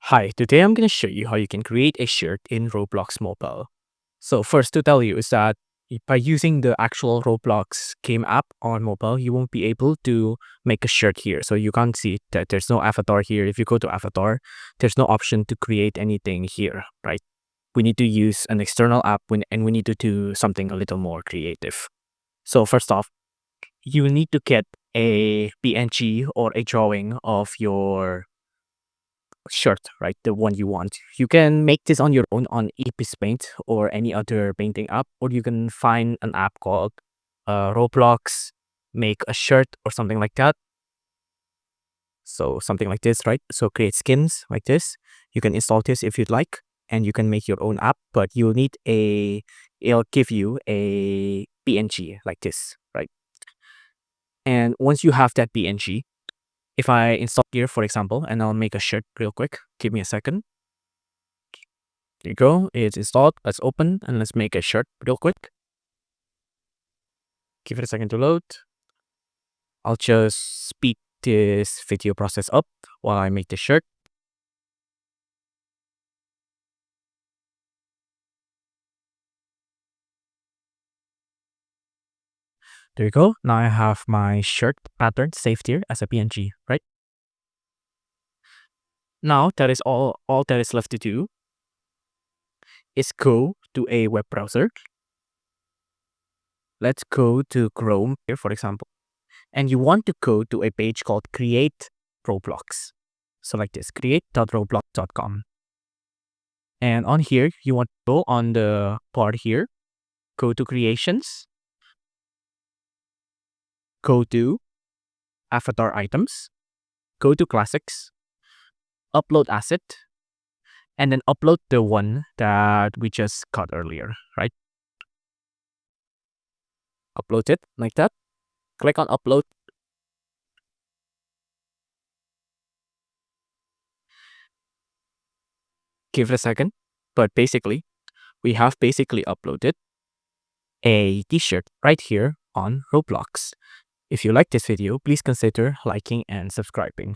Hi, today I'm going to show you how you can create a shirt in Roblox Mobile. So first to tell you is that by using the actual Roblox game app on mobile, you won't be able to make a shirt here. So you can't see that there's no avatar here. If you go to avatar, there's no option to create anything here, right? We need to use an external app and we need to do something a little more creative. So first off, you need to get a PNG or a drawing of your shirt, right? The one you want. You can make this on your own on Epis Paint or any other painting app, or you can find an app called Roblox Make a Shirt or something like that. So something like this, right? So create skins like this. You can install this if you'd like, and you can make your own app, but you'll need it'll give you a PNG like this, right? And once you have that PNG, if I install here, for example, and I'll make a shirt real quick, give me a second. There you go. It's installed. Let's open and let's make a shirt real quick. Give it a second to load. I'll just speed this video process up while I make the shirt. There you go. Now I have my shirt pattern saved here as a PNG, right? Now that is all that is left to do is go to a web browser. Let's go to Chrome here, for example. And you want to go to a page called Create Roblox. So like this, create.roblox.com. And on here, you want to go on the part here, go to creations, go to avatar items, go to classics, upload asset, and then upload the one that we just got earlier, right? Upload it like that. Click on upload. Give it a second. But basically, we have basically uploaded a t-shirt right here on Roblox. If you like this video, please consider liking and subscribing.